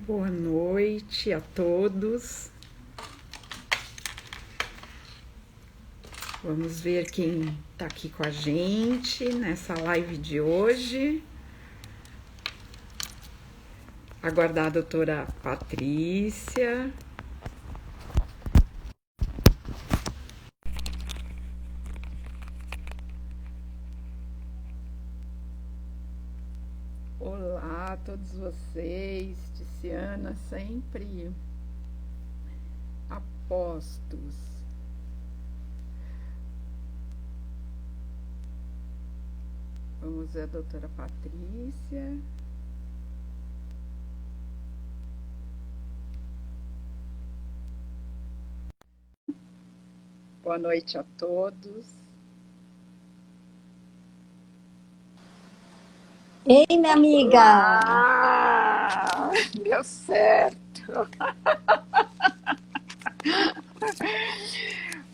Boa noite a todos. Vamos ver quem está aqui com a gente nessa live de hoje. Aguardar a doutora Patrícia. Olá a todos vocês, Tiziana, sempre a postos. Vamos ver a doutora Patrícia. Boa noite a todos. Ei, minha amiga! Ah, deu certo.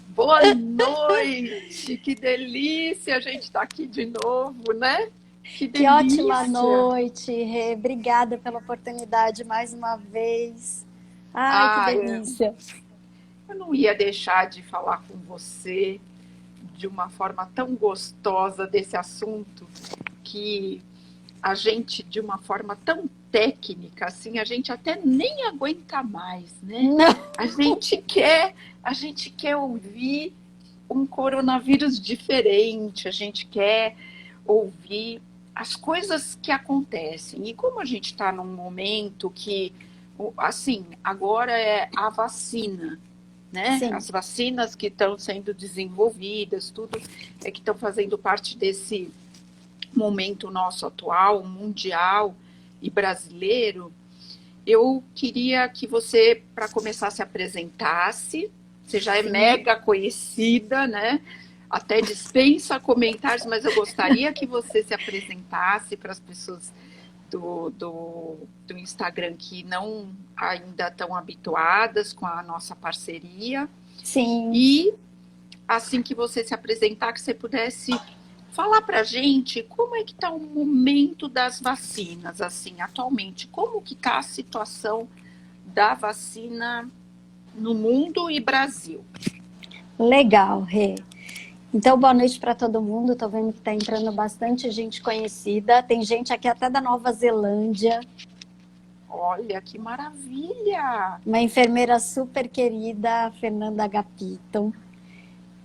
Boa noite, que delícia a gente estar aqui de novo, né? Que Que ótima delícia. noite, Rê. Obrigada pela oportunidade mais uma vez. Ai, que Ah, delícia. eu não ia deixar de falar com você de uma forma tão gostosa desse assunto que a gente, de uma forma tão técnica, assim, a gente até nem aguenta mais, né? Não. A gente quer, a gente quer ouvir um coronavírus diferente, a gente quer ouvir as coisas que acontecem. E como a gente está num momento que, assim, agora é a vacina, né? Sim, As vacinas que estão sendo desenvolvidas, tudo é que estão fazendo parte desse momento nosso atual, mundial e brasileiro. Eu queria que você, para começar, se apresentasse. Você já é sim. mega conhecida, né? Até dispensa comentários, mas eu gostaria que você se apresentasse para as pessoas do Instagram que não ainda estão habituadas com a nossa parceria. Sim. E assim que você se apresentar, que você pudesse falar para a gente como é que está o momento das vacinas, assim, atualmente, como que está a situação da vacina no mundo e Brasil. Legal, Rê. Então, boa noite para todo mundo. Tô vendo que está entrando bastante gente conhecida. Tem gente aqui até da Nova Zelândia. Olha que maravilha! Uma enfermeira super querida, a Fernanda Agapito.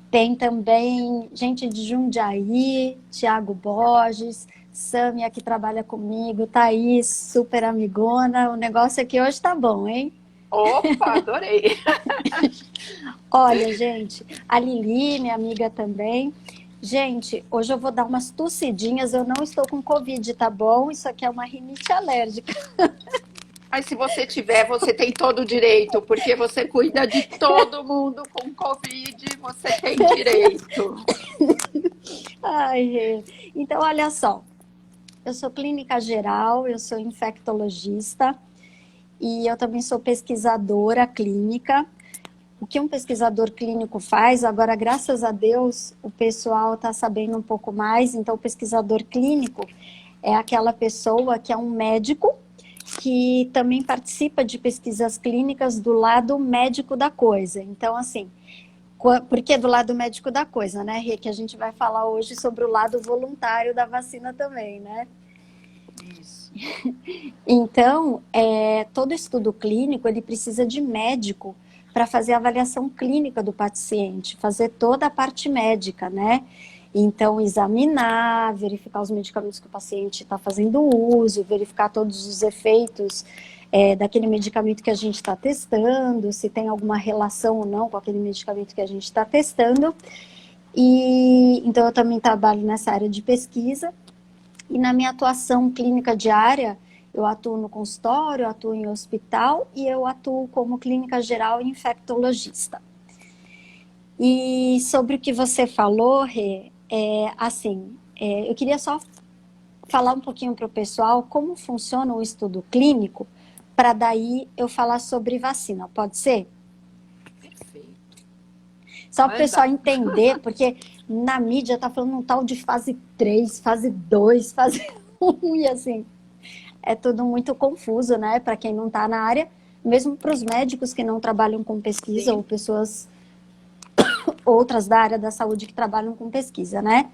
Tem também gente de Jundiaí, Tiago Borges, Sâmia que trabalha comigo, Thaís, super amigona. O negócio aqui hoje tá bom, hein? Opa, adorei! Olha, gente, a Lili, minha amiga também. Gente, hoje eu vou dar umas tossidinhas, eu não estou com Covid, tá bom? Isso aqui é uma rinite alérgica. Mas se você tiver, você tem todo o direito, porque você cuida de todo mundo com Covid, você tem direito. Ai, então, olha só, eu sou clínica geral, eu sou infectologista e eu também sou pesquisadora clínica. O que um pesquisador clínico faz, agora, graças a Deus, o pessoal está sabendo um pouco mais. Então, o pesquisador clínico é aquela pessoa que é um médico que também participa de pesquisas clínicas do lado médico da coisa. Então, assim, por que do lado médico da coisa, né, Rê? Que a gente vai falar hoje sobre o lado voluntário da vacina também, né? Isso. Então, todo estudo clínico, ele precisa de médico para fazer a avaliação clínica do paciente, fazer toda a parte médica, né? Então, examinar, verificar os medicamentos que o paciente está fazendo uso, verificar todos os efeitos daquele medicamento que a gente está testando, se tem alguma relação ou não com aquele medicamento que a gente está testando. E então, eu também trabalho nessa área de pesquisa. E na minha atuação clínica diária, eu atuo no consultório, eu atuo em hospital e eu atuo como clínica geral e infectologista. E sobre o que você falou, Rê, eu queria só falar um pouquinho para o pessoal como funciona o estudo clínico, para daí eu falar sobre vacina, pode ser? Perfeito. Só para o pessoal Manda. entender, porque na mídia tá falando um tal de fase 3, fase 2, fase 1 e assim. é tudo muito confuso, né, para quem não está na área, mesmo para os médicos que não trabalham com pesquisa, Sim. ou pessoas outras da área da saúde que trabalham com pesquisa, né?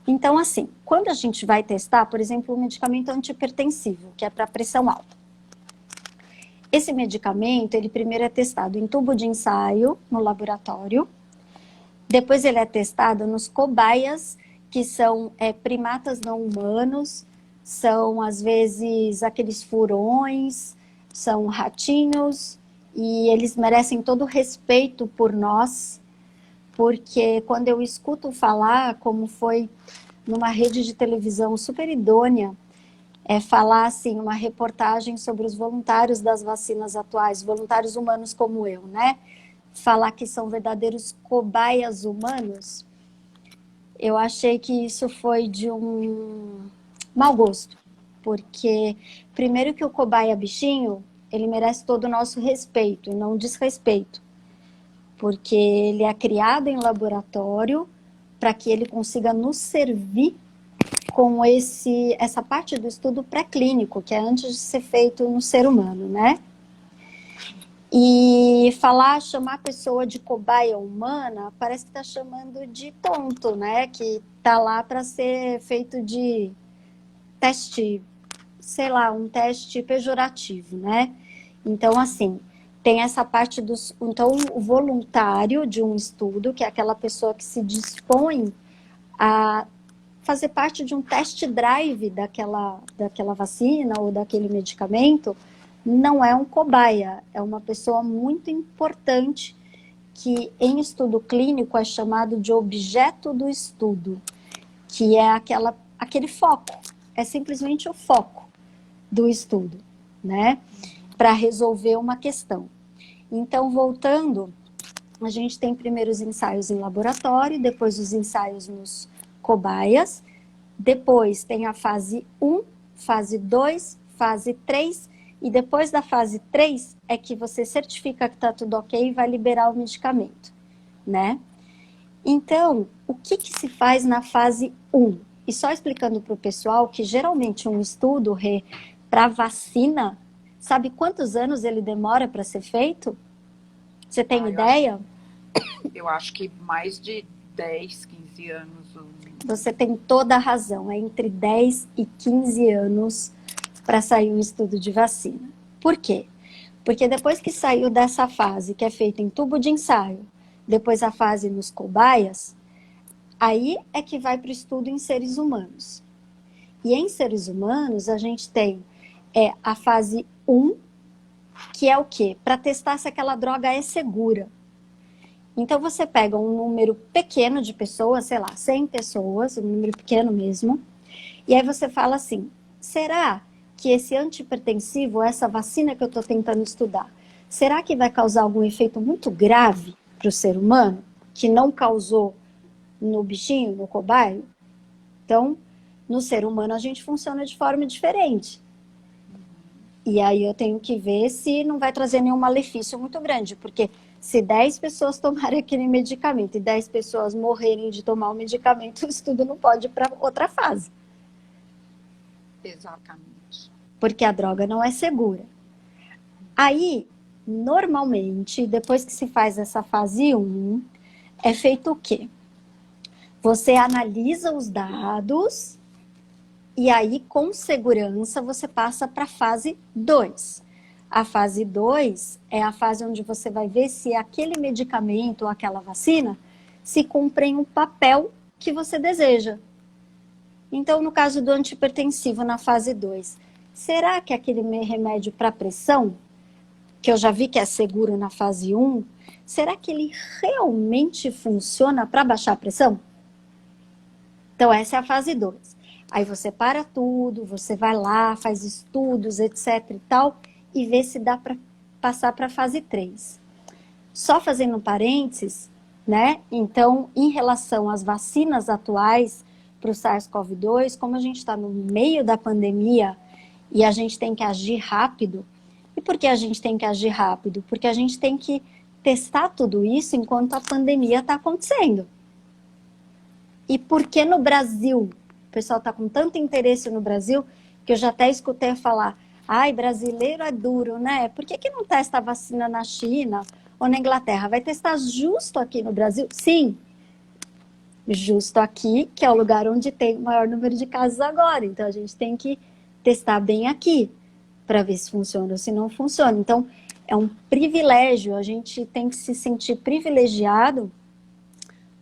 Então, assim, quando a gente vai testar, por exemplo, um medicamento antihipertensivo, que é para pressão alta. Esse medicamento, ele primeiro é testado em tubo de ensaio, no laboratório, depois ele é testado nos cobaias, que são primatas não humanos, são, às vezes, aqueles furões, são ratinhos, e eles merecem todo o respeito por nós, porque quando eu escuto falar, como foi numa rede de televisão super idônea, falar assim, uma reportagem sobre os voluntários das vacinas atuais, voluntários humanos como eu, né? Falar que são verdadeiros cobaias humanos, eu achei que isso foi de um mau gosto, porque primeiro que o cobaia bichinho, ele merece todo o nosso respeito e não desrespeito, porque ele é criado em laboratório para que ele consiga nos servir com essa parte do estudo pré-clínico, que é antes de ser feito no ser humano, né? E chamar a pessoa de cobaia humana, parece que está chamando de tonto, né? Que está lá para ser feito de teste, sei lá, um teste pejorativo, né? Então, assim, tem essa parte então, o voluntário de um estudo, que é aquela pessoa que se dispõe a fazer parte de um test drive daquela vacina ou daquele medicamento, não é um cobaia, é uma pessoa muito importante que em estudo clínico é chamado de objeto do estudo, que é aquele foco, é simplesmente o foco do estudo, né, para resolver uma questão. Então, voltando, a gente tem primeiro os ensaios em laboratório, depois os ensaios nos cobaias, depois tem a fase 1, fase 2, fase 3, e depois da fase 3 é que você certifica que está tudo ok e vai liberar o medicamento, né? Então, o que se faz na fase 1? E só explicando para o pessoal que geralmente um estudo para vacina, sabe quantos anos ele demora para ser feito? Você tem ideia? Eu acho que mais de 10, 15 anos. Você tem toda a razão, é entre 10 e 15 anos para sair um estudo de vacina. Por quê? Porque depois que saiu dessa fase, que é feita em tubo de ensaio, depois a fase nos cobaias, aí é que vai para o estudo em seres humanos. E em seres humanos, a gente tem a fase 1, que é o quê? Para testar se aquela droga é segura. Então, você pega um número pequeno de pessoas, sei lá, 100 pessoas, um número pequeno mesmo, e aí você fala assim, será que esse antihipertensivo, essa vacina que eu estou tentando estudar, será que vai causar algum efeito muito grave para o ser humano, que não causou no bichinho, no cobaio? Então, no ser humano a gente funciona de forma diferente. E aí eu tenho que ver se não vai trazer nenhum malefício muito grande, porque se 10 pessoas tomarem aquele medicamento e 10 pessoas morrerem de tomar o medicamento, o estudo não pode ir para outra fase. Exatamente. Porque a droga não é segura. Aí, normalmente, depois que se faz essa fase 1, é feito o quê? Você analisa os dados e aí, com segurança, você passa para a fase 2. A fase 2 é a fase onde você vai ver se aquele medicamento ou aquela vacina se cumprem um papel que você deseja. Então, no caso do antihipertensivo na fase 2, será que aquele remédio para pressão, que eu já vi que é seguro na fase 1, será que ele realmente funciona para baixar a pressão? Então, essa é a fase 2. Aí você para tudo, você vai lá, faz estudos, etc e tal, e vê se dá para passar para a fase 3. Só fazendo um parênteses, né? Então, em relação às vacinas atuais para o SARS-CoV-2, como a gente está no meio da pandemia e a gente tem que agir rápido, e por que a gente tem que agir rápido? Porque a gente tem que testar tudo isso enquanto a pandemia está acontecendo. E por que no Brasil? O pessoal está com tanto interesse no Brasil que eu já até escutei falar, ai, brasileiro é duro, né? Por que não testa a vacina na China ou na Inglaterra? Vai testar justo aqui no Brasil? Sim, justo aqui, que é o lugar onde tem o maior número de casos agora. Então, a gente tem que testar bem aqui, para ver se funciona ou se não funciona. Então, é um privilégio, a gente tem que se sentir privilegiado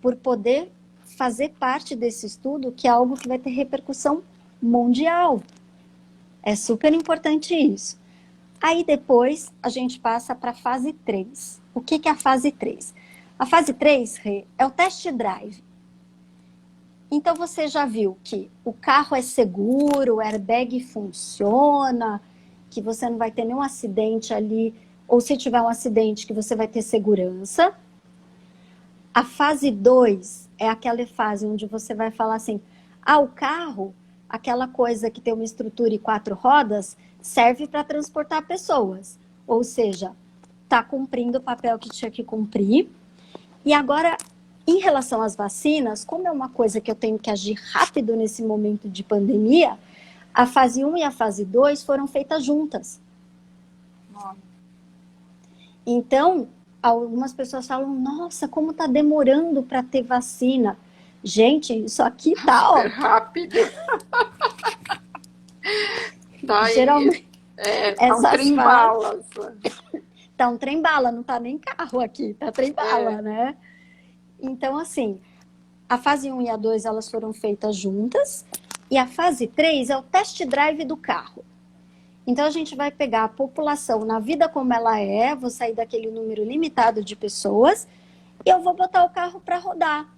por poder fazer parte desse estudo, que é algo que vai ter repercussão mundial. É super importante isso. Aí depois a gente passa para a fase 3. O que é a fase 3? A fase 3, Rê, é o test drive. Então você já viu que o carro é seguro, o airbag funciona, que você não vai ter nenhum acidente ali, ou se tiver um acidente que você vai ter segurança. A fase 2 é aquela fase onde você vai falar assim, o carro, aquela coisa que tem uma estrutura e 4 rodas, serve para transportar pessoas. Ou seja, está cumprindo o papel que tinha que cumprir. E agora, em relação às vacinas, como é uma coisa que eu tenho que agir rápido nesse momento de pandemia, a fase 1 e a fase 2 foram feitas juntas. Então, algumas pessoas falam, nossa, como está demorando para ter vacina. Gente, isso aqui tá, ó. Super rápido. Daí, Geralmente, tá um trem-bala. Tá um trem-bala, não tá nem carro aqui, tá trem-bala, né? Então, assim, a fase 1 e a 2, elas foram feitas juntas, e a fase 3 é o test drive do carro. Então, a gente vai pegar a população na vida como ela é, vou sair daquele número limitado de pessoas, e eu vou botar o carro para rodar.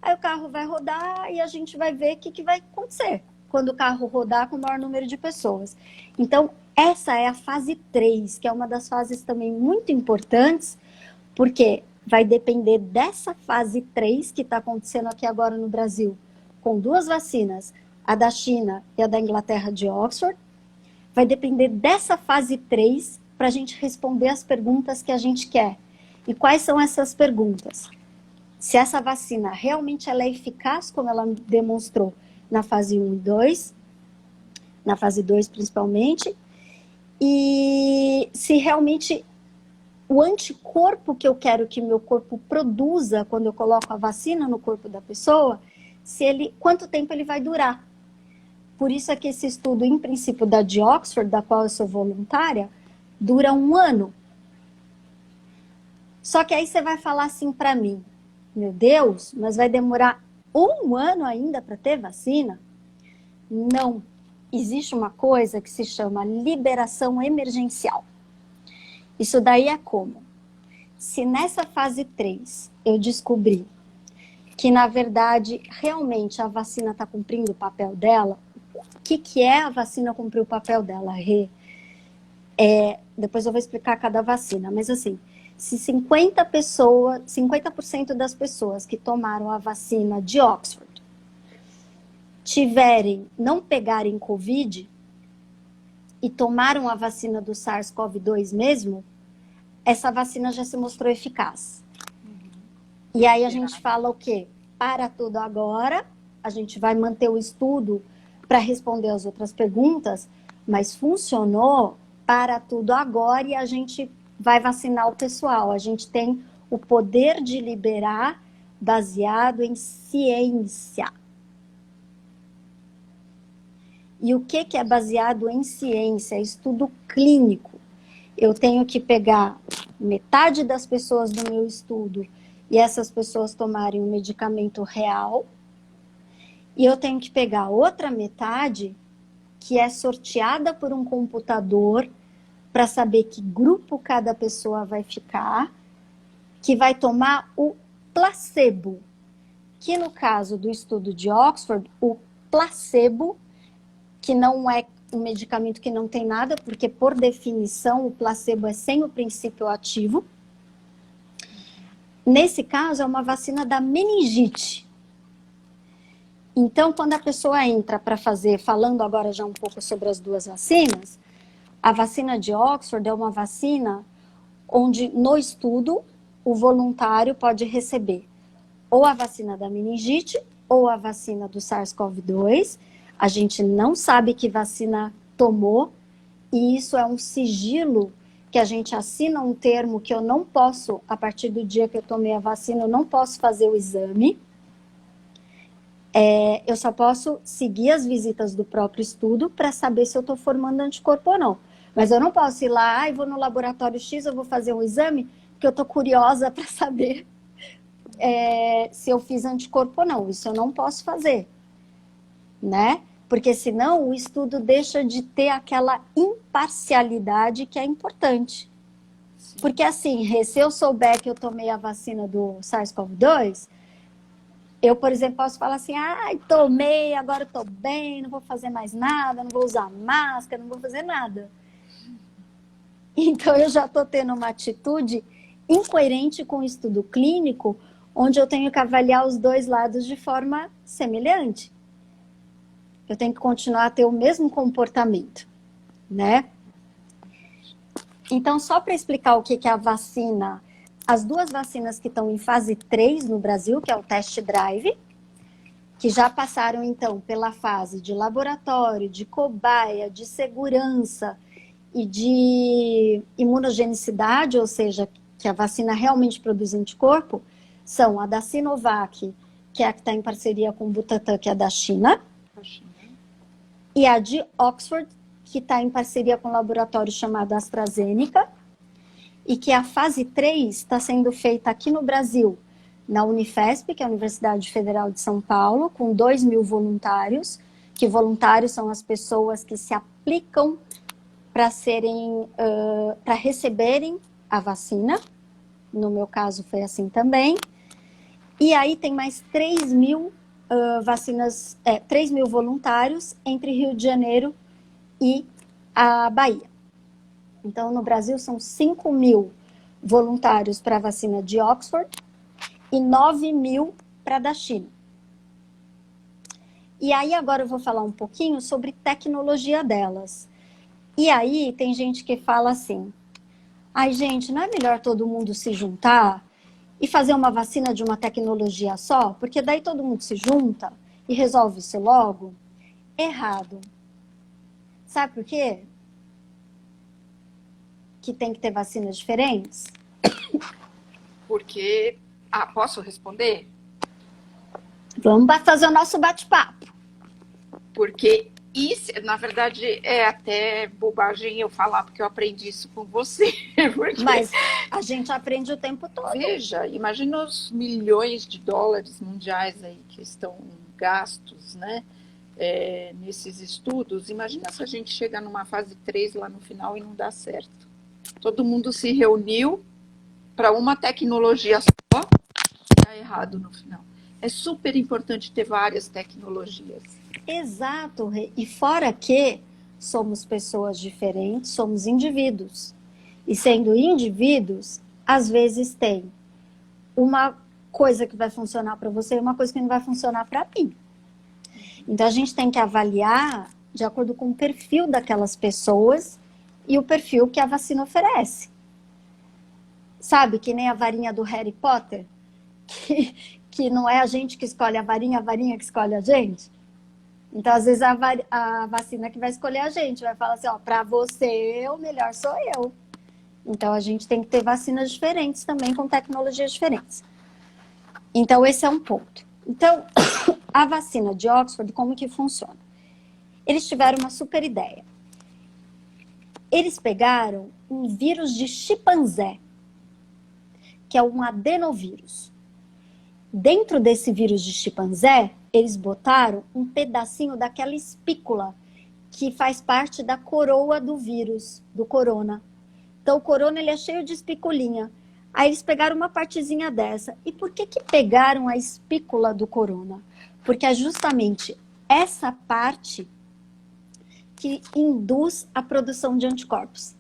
Aí o carro vai rodar e a gente vai ver o que vai acontecer quando o carro rodar com o maior número de pessoas. Então, essa é a fase 3, que é uma das fases também muito importantes, porque vai depender dessa fase 3 que está acontecendo aqui agora no Brasil, com 2 vacinas, a da China e a da Inglaterra de Oxford. Vai depender dessa fase 3 para a gente responder as perguntas que a gente quer. E quais são essas perguntas? Se essa vacina realmente ela é eficaz, como ela demonstrou na fase 1 e 2, na fase 2 principalmente, e se realmente o anticorpo que eu quero que meu corpo produza quando eu coloco a vacina no corpo da pessoa, quanto tempo ele vai durar. Por isso é que esse estudo, em princípio, da de Oxford, da qual eu sou voluntária, dura 1 ano. Só que aí você vai falar assim para mim, meu Deus, mas vai demorar 1 ano ainda para ter vacina? Não. Existe uma coisa que se chama liberação emergencial. Isso daí é como? Se nessa fase 3 eu descobrir que, na verdade, realmente a vacina está cumprindo o papel dela, o que é a vacina cumprir o papel dela, Rê? Depois eu vou explicar cada vacina, mas assim, se 50% das pessoas que tomaram a vacina de Oxford não pegarem Covid e tomaram a vacina do SARS-CoV-2 mesmo, essa vacina já se mostrou eficaz. E aí a gente fala o quê? Para tudo agora, a gente vai manter o estudo para responder as outras perguntas, mas funcionou, para tudo agora e a gente vai vacinar o pessoal. A gente tem o poder de liberar baseado em ciência. E o que é baseado em ciência? Estudo clínico. Eu tenho que pegar metade das pessoas do meu estudo e essas pessoas tomarem um medicamento real. E eu tenho que pegar outra metade que é sorteada por um computador para saber que grupo cada pessoa vai ficar, que vai tomar o placebo. Que no caso do estudo de Oxford, o placebo, que não é um medicamento que não tem nada, porque por definição o placebo é sem o princípio ativo. Nesse caso é uma vacina da meningite. Então, quando a pessoa entra para fazer, falando agora já um pouco sobre as 2 vacinas, a vacina de Oxford é uma vacina onde no estudo o voluntário pode receber ou a vacina da meningite ou a vacina do SARS-CoV-2. A gente não sabe que vacina tomou, e isso é um sigilo que a gente assina um termo que eu não posso, a partir do dia que eu tomei a vacina, eu não posso fazer o exame. Eu só posso seguir as visitas do próprio estudo para saber se eu estou formando anticorpo ou não. Mas eu não posso ir lá, vou no laboratório X, eu vou fazer um exame, porque eu estou curiosa para saber se eu fiz anticorpo ou não. Isso eu não posso fazer, né? Porque senão o estudo deixa de ter aquela imparcialidade que é importante. Sim. Porque assim, se eu souber que eu tomei a vacina do SARS-CoV-2, eu, por exemplo, posso falar assim, tomei, agora estou bem, não vou fazer mais nada, não vou usar máscara, não vou fazer nada. Então, eu já estou tendo uma atitude incoerente com o estudo clínico, onde eu tenho que avaliar os dois lados de forma semelhante. Eu tenho que continuar a ter o mesmo comportamento, né? Então, só para explicar o que é a vacina, as duas vacinas que estão em fase 3 no Brasil, que é o test drive, que já passaram, então, pela fase de laboratório, de cobaia, de segurança e de imunogenicidade, ou seja, que a vacina realmente produz anticorpo, são a da Sinovac, que é a que está em parceria com o Butantan, que é da China, e a de Oxford, que está em parceria com um laboratório chamado AstraZeneca, e que a fase 3 está sendo feita aqui no Brasil, na Unifesp, que é a Universidade Federal de São Paulo, com 2.000 voluntários, que voluntários são as pessoas que se aplicam para receberem a vacina. No meu caso foi assim também. E aí tem mais 3.000 vacinas, 3.000 voluntários entre Rio de Janeiro e a Bahia. Então, no Brasil, são 5.000 voluntários para a vacina de Oxford e 9.000 para a da China. E aí, agora eu vou falar um pouquinho sobre tecnologia delas. E aí, tem gente que fala assim, gente, não é melhor todo mundo se juntar e fazer uma vacina de uma tecnologia só? Porque daí todo mundo se junta e resolve isso logo? Errado. Sabe por quê? Que tem que ter vacinas diferentes? Porque... posso responder? Vamos fazer o nosso bate-papo. Porque isso, na verdade, é até bobagem eu falar, porque eu aprendi isso com você. Porque, mas a gente aprende o tempo todo. Veja, imagina os milhões de dólares mundiais aí que estão gastos, né? Nesses estudos. Imagina se a gente chega numa fase 3 lá no final e não dá certo. Todo mundo se reuniu para uma tecnologia só e dá errado no final. É super importante ter várias tecnologias. Exato. E fora que somos pessoas diferentes, somos indivíduos. E sendo indivíduos, às vezes tem uma coisa que vai funcionar para você e uma coisa que não vai funcionar para mim. Então, a gente tem que avaliar de acordo com o perfil daquelas pessoas e o perfil que a vacina oferece. Sabe, que nem a varinha do Harry Potter, que não é a gente que escolhe a varinha que escolhe a gente. Então, às vezes, a vacina que vai escolher a gente vai falar assim, para você, o melhor sou eu. Então, a gente tem que ter vacinas diferentes também, com tecnologias diferentes. Então, esse é um ponto. Então, a vacina de Oxford, como que funciona? Eles tiveram uma super ideia. Eles pegaram um vírus de chimpanzé, que é um adenovírus. Dentro desse vírus de chimpanzé, eles botaram um pedacinho daquela espícula que faz parte da coroa do vírus, do corona. Então, o corona ele é cheio de espiculinha. Aí eles pegaram uma partezinha dessa. E por que pegaram a espícula do corona? Porque é justamente essa parte que induz a produção de anticorpos.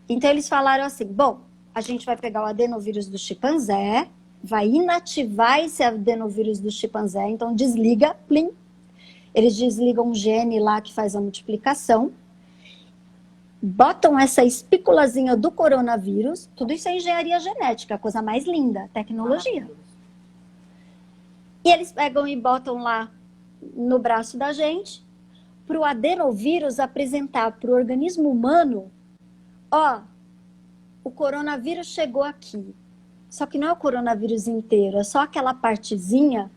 Então, eles falaram assim, bom, a gente vai pegar o adenovírus do chimpanzé, vai inativar esse adenovírus do chimpanzé, então desliga, plim. Eles desligam um gene lá que faz a multiplicação, botam essa espículazinha do coronavírus, tudo isso é engenharia genética, a coisa mais linda, tecnologia. E eles pegam e botam lá no braço da gente, para o adenovírus apresentar para o organismo humano, ó, o coronavírus chegou aqui. Só que não é o coronavírus inteiro, é só aquela partezinha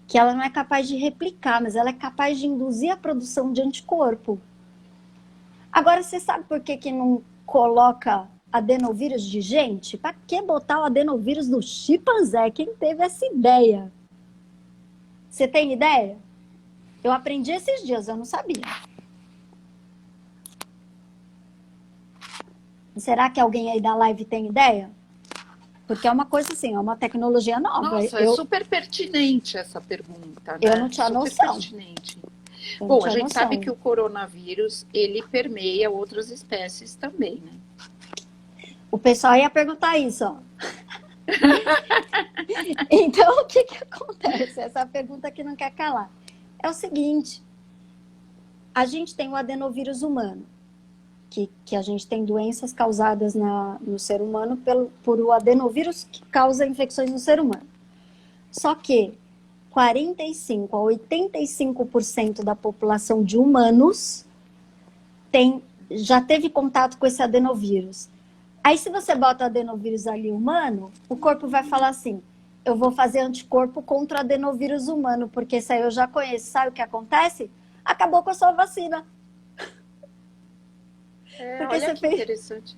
que ela não é capaz de replicar, mas ela é capaz de induzir a produção de anticorpo. Agora, você sabe por que não coloca adenovírus de gente? Para que botar o adenovírus do chimpanzé? Quem teve essa ideia? Você tem ideia? Eu aprendi esses dias, eu não sabia. Será que alguém aí da live tem ideia? Porque é uma coisa assim, é uma tecnologia nova. Nossa, é super pertinente essa pergunta, né? Eu não tinha super noção. Pertinente. Eu não Bom, a tinha gente noção. sabe que o coronavírus, ele permeia outras espécies também, né? O pessoal ia perguntar isso, ó. Então, o que acontece? Essa pergunta que não quer calar. É o seguinte, a gente tem o adenovírus humano, que a gente tem doenças causadas no ser humano por o adenovírus que causa infecções no ser humano. Só que 45% a 85% da população de humanos já teve contato com esse adenovírus. Aí, se você bota o adenovírus ali humano, o corpo vai falar assim, eu vou fazer anticorpo contra o adenovírus humano, porque isso aí eu já conheço. Sabe o que acontece? Acabou com a sua vacina. Porque olha que interessante.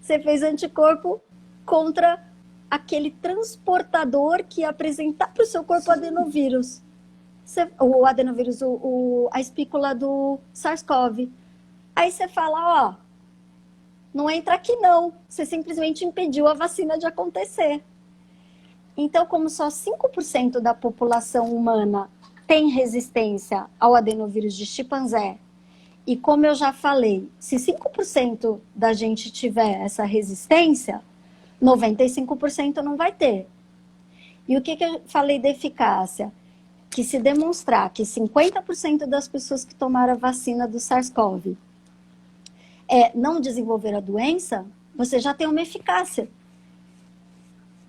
Você fez anticorpo contra aquele transportador que ia apresentar para o seu corpo o adenovírus. O adenovírus, a espícula do SARS-CoV. Aí você fala, ó, não entra aqui não. Você simplesmente impediu a vacina de acontecer. Então, como só 5% da população humana tem resistência ao adenovírus de chimpanzé, e como eu já falei, se 5% da gente tiver essa resistência, 95% não vai ter. E o que eu falei da eficácia? Que se demonstrar que 50% das pessoas que tomaram a vacina do SARS-CoV não desenvolveram a doença, você já tem uma eficácia.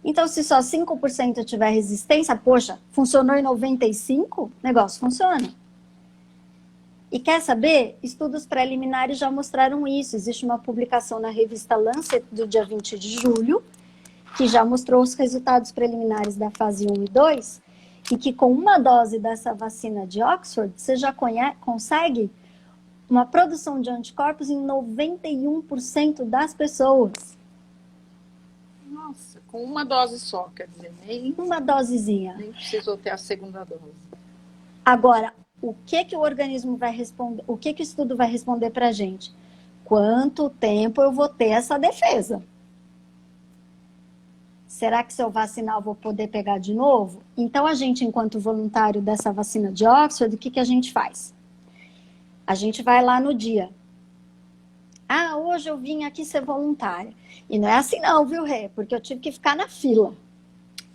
Então, se só 5% tiver resistência, poxa, funcionou em 95%, o negócio funciona. E quer saber? Estudos preliminares já mostraram isso. Existe uma publicação na revista Lancet do dia 20 de julho, que já mostrou os resultados preliminares da fase 1 e 2, e que com uma dose dessa vacina de Oxford, você já consegue uma produção de anticorpos em 91% das pessoas. Nossa, com uma dose só, quer dizer, nem uma dosezinha. Nem precisou ter a segunda dose. Agora, o que o organismo vai responder, o que o estudo vai responder para a gente? Quanto tempo eu vou ter essa defesa? Será que se eu vacinar eu vou poder pegar de novo? Então, a gente, enquanto voluntário dessa vacina de Oxford, o que a gente faz? A gente vai lá no dia. Ah, hoje eu vim aqui ser voluntária. E não é assim não, viu, Rê? Porque eu tive que ficar na fila.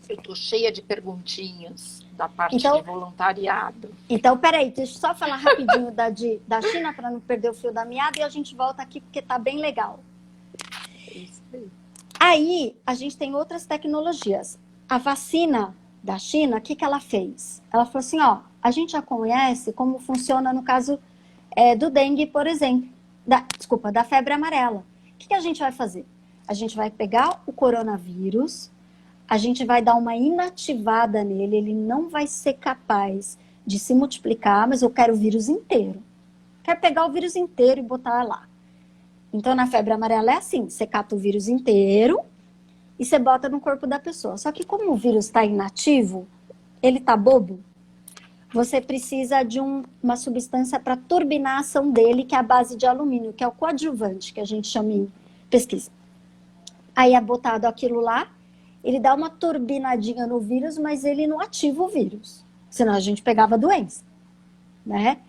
Eu tô cheia de perguntinhas da parte de voluntariado. Então, peraí, deixa eu só falar rapidinho da China para não perder o fio da meada e a gente volta aqui porque tá bem legal. Isso aí. Aí, a gente tem outras tecnologias. A vacina da China, o que ela fez? Ela falou assim, ó, a gente já conhece como funciona no caso do dengue, por exemplo. Da febre amarela. O que a gente vai fazer? A gente vai pegar o coronavírus, a gente vai dar uma inativada nele, ele não vai ser capaz de se multiplicar, mas eu quero o vírus inteiro. Quero pegar o vírus inteiro e botar lá. Então, na febre amarela é assim, você cata o vírus inteiro e você bota no corpo da pessoa. Só que como o vírus está inativo, ele está bobo, você precisa de uma substância para turbinar a ação dele, que é a base de alumínio, que é o coadjuvante, que a gente chama em pesquisa. Aí é botado aquilo lá, ele dá uma turbinadinha no vírus, mas ele não ativa o vírus. Senão a gente pegava a doença, né?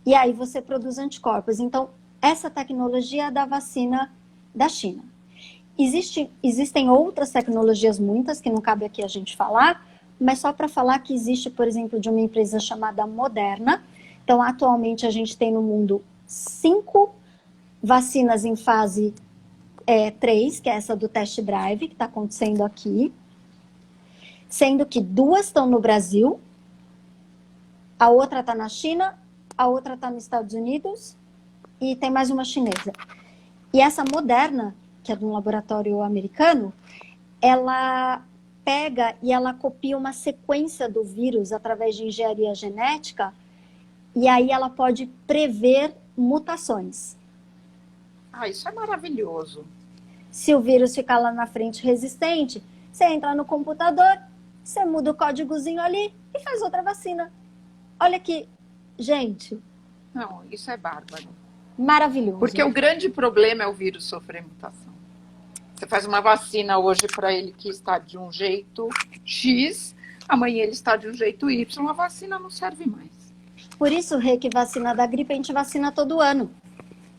E aí você produz anticorpos. Então, essa tecnologia é da vacina da China. Existem outras tecnologias, muitas, que não cabe aqui a gente falar, mas só para falar que existe, por exemplo, de uma empresa chamada Moderna. Então, atualmente, a gente tem no mundo 5 vacinas em fase 3, que é essa do test drive, que está acontecendo aqui, sendo que 2 estão no Brasil a outra está na China, a outra está nos Estados Unidos e tem mais uma chinesa. E essa Moderna, que é de um laboratório americano, ela pega e ela copia uma sequência do vírus através de engenharia genética e aí ela pode prever mutações. Ah, isso é maravilhoso. Se o vírus ficar lá na frente resistente, você entra no computador, você muda o códigozinho ali e faz outra vacina. Olha que, gente, Não, isso é bárbaro. maravilhoso. Porque o grande problema é o vírus sofrer mutação. Você faz uma vacina hoje para ele que está de um jeito X, amanhã ele está de um jeito Y, a vacina não serve mais. Por isso, Rê, que vacina da gripe a gente vacina todo ano.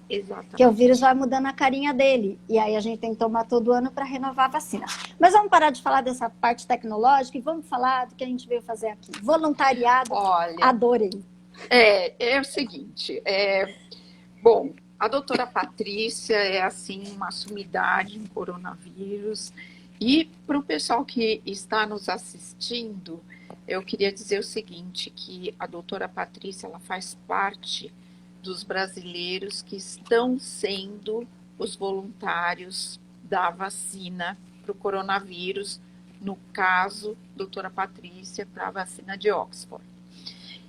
Exatamente. Porque o vírus vai mudando a carinha dele. E aí a gente tem que tomar todo ano para renovar a vacina. Mas vamos parar de falar dessa parte tecnológica e vamos falar do que a gente veio fazer aqui. Voluntariado, Olha, adorei. é o seguinte, bom, a doutora Patrícia é, assim, uma sumidade em coronavírus. E para o pessoal que está nos assistindo, eu queria dizer o seguinte, que a doutora Patrícia, ela faz parte dos brasileiros que estão sendo os voluntários da vacina para o coronavírus, no caso, doutora Patrícia, para a vacina de Oxford.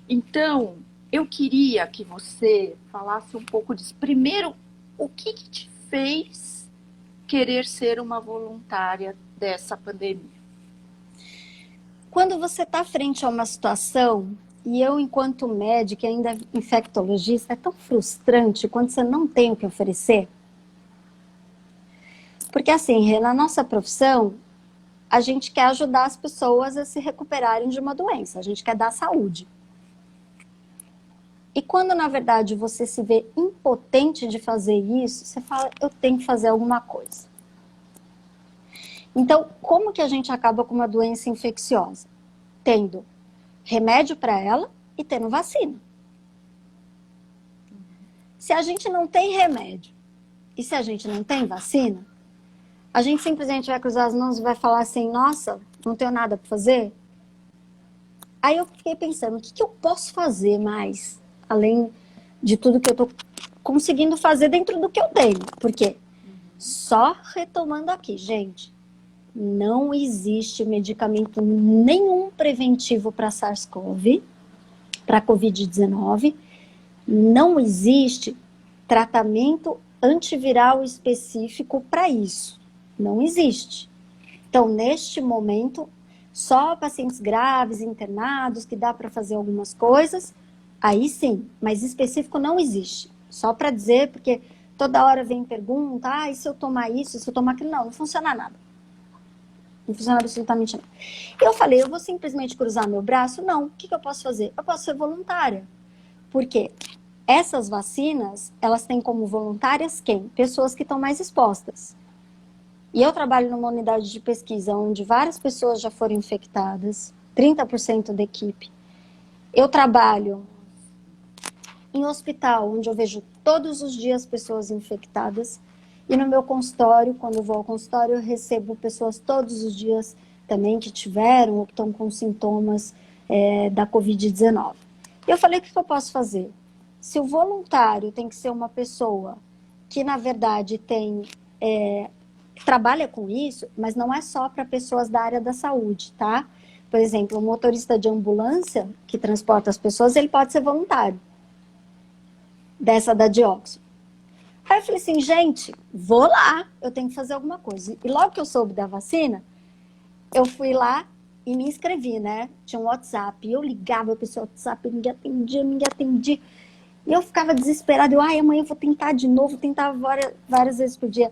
Então, eu queria que você falasse um pouco disso. Primeiro, o que te fez querer ser uma voluntária dessa pandemia? Quando você está frente a uma situação, e eu, enquanto médica e ainda infectologista, é tão frustrante quando você não tem o que oferecer. Porque assim, Rê, na nossa profissão, a gente quer ajudar as pessoas a se recuperarem de uma doença, a gente quer dar saúde. E quando, na verdade, você se vê impotente de fazer isso, você fala, eu tenho que fazer alguma coisa. Então, como que a gente acaba com uma doença infecciosa? Tendo remédio para ela e tendo vacina. Se a gente não tem remédio e se a gente não tem vacina, a gente simplesmente vai cruzar as mãos e vai falar assim, nossa, não tenho nada para fazer? Aí eu fiquei pensando, o que eu posso fazer mais, além de tudo que eu estou conseguindo fazer dentro do que eu tenho? Porque, só retomando aqui, gente, não existe medicamento nenhum preventivo para SARS-CoV, para Covid-19. Não existe tratamento antiviral específico para isso. Não existe. Então, neste momento, só pacientes graves, internados, que dá para fazer algumas coisas, aí sim, mas específico não existe. Só para dizer, porque toda hora vem pergunta, e se eu tomar isso, se eu tomar aquilo? Não, não funciona nada. Não funciona absolutamente nada. Eu falei, eu vou simplesmente cruzar meu braço? Não. O que eu posso fazer? Eu posso ser voluntária. Porque essas vacinas, elas têm como voluntárias quem? Pessoas que estão mais expostas. E eu trabalho numa unidade de pesquisa onde várias pessoas já foram infectadas, 30% da equipe. Eu trabalho em hospital, onde eu vejo todos os dias pessoas infectadas. E no meu consultório, quando eu vou ao consultório, eu recebo pessoas todos os dias também que tiveram ou que estão com sintomas da Covid-19. E eu falei, o que eu posso fazer? Se o voluntário tem que ser uma pessoa que, na verdade, trabalha com isso, mas não é só para pessoas da área da saúde, tá? Por exemplo, o motorista de ambulância que transporta as pessoas, ele pode ser voluntário dessa da Oxford. Aí eu falei assim, gente, vou lá, eu tenho que fazer alguma coisa. E logo que eu soube da vacina, eu fui lá e me inscrevi, né? Tinha um WhatsApp, e eu ligava para esse WhatsApp, ninguém atendia. E eu ficava desesperada, amanhã eu vou tentar de novo, tentava várias vezes por dia.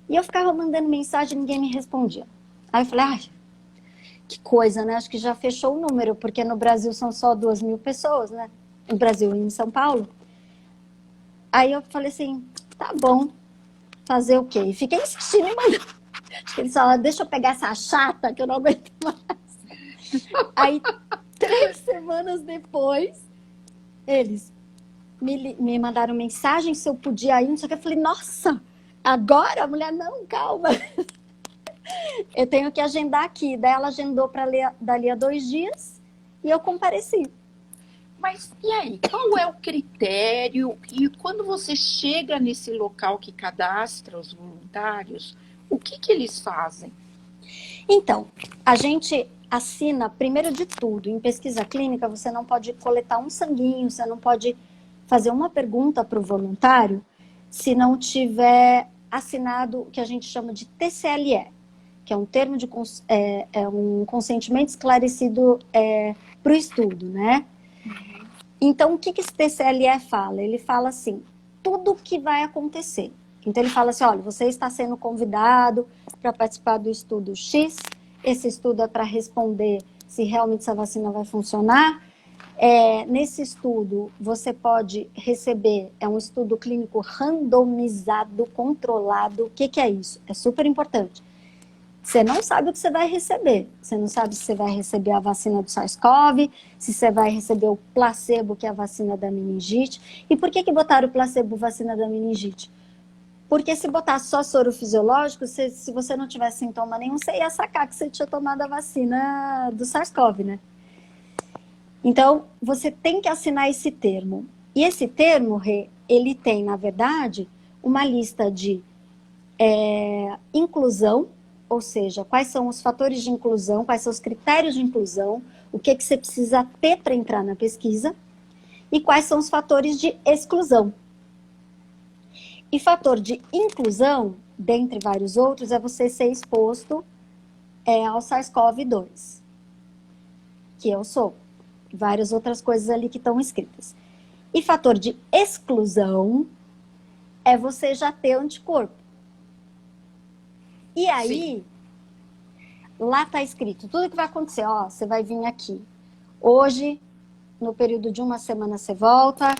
E eu ficava mandando mensagem e ninguém me respondia. Aí eu falei, que coisa, né? Acho que já fechou o número, porque no Brasil são só 2.000 pessoas, né? No Brasil e em São Paulo. Aí eu falei assim, tá bom, fazer o quê? E fiquei insistindo em mandar. Acho que eles falaram, deixa eu pegar essa chata que eu não aguento mais. Aí, 3 semanas depois, eles me mandaram mensagem se eu podia ir, não sei o que. Eu falei, nossa, agora? A mulher, não, calma. Eu tenho que agendar aqui. Daí ela agendou para dali a 2 dias e eu compareci. Mas e aí, qual é o critério? E quando você chega nesse local que cadastra os voluntários, o que eles fazem? Então, a gente assina, primeiro de tudo, em pesquisa clínica, você não pode coletar um sanguinho, você não pode fazer uma pergunta para o voluntário se não tiver assinado o que a gente chama de TCLE, que é um termo de um consentimento esclarecido para o estudo, né? Então, o que esse TCLE fala? Ele fala assim, tudo o que vai acontecer. Então, ele fala assim, olha, você está sendo convidado para participar do estudo X, esse estudo é para responder se realmente essa vacina vai funcionar. Nesse estudo, você pode receber, é um estudo clínico randomizado, controlado. O que é isso? É super importante. Você não sabe o que você vai receber. Você não sabe se você vai receber a vacina do SARS-CoV, se você vai receber o placebo, que é a vacina da meningite. E por que botaram o placebo, vacina da meningite? Porque se botar só soro fisiológico, se você não tivesse sintoma nenhum, você ia sacar que você tinha tomado a vacina do SARS-CoV, né? Então, você tem que assinar esse termo. E esse termo, Rê, ele tem, na verdade, uma lista de inclusão, ou seja, quais são os fatores de inclusão, quais são os critérios de inclusão, o que você precisa ter para entrar na pesquisa, e quais são os fatores de exclusão. E fator de inclusão, dentre vários outros, é você ser exposto ao SARS-CoV-2, que eu sou. Várias outras coisas ali que estão escritas. E fator de exclusão é você já ter anticorpo. E aí, lá está escrito tudo que vai acontecer. Ó, você vai vir aqui. Hoje, no período de uma semana, você volta.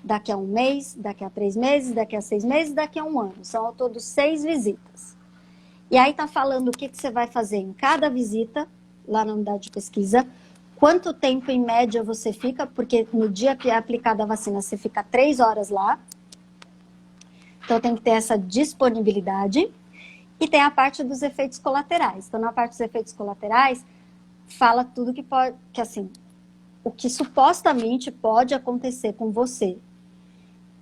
Daqui a um mês, daqui a 3 meses, daqui a 6 meses, daqui a um ano. São ao todo 6 visitas. E aí está falando o que você vai fazer em cada visita, lá na unidade de pesquisa. Quanto tempo, em média, você fica, porque no dia que é aplicada a vacina, você fica 3 horas lá. Então, tem que ter essa disponibilidade. E tem a parte dos efeitos colaterais. Então, na parte dos efeitos colaterais, fala tudo que pode, que assim, o que supostamente pode acontecer com você.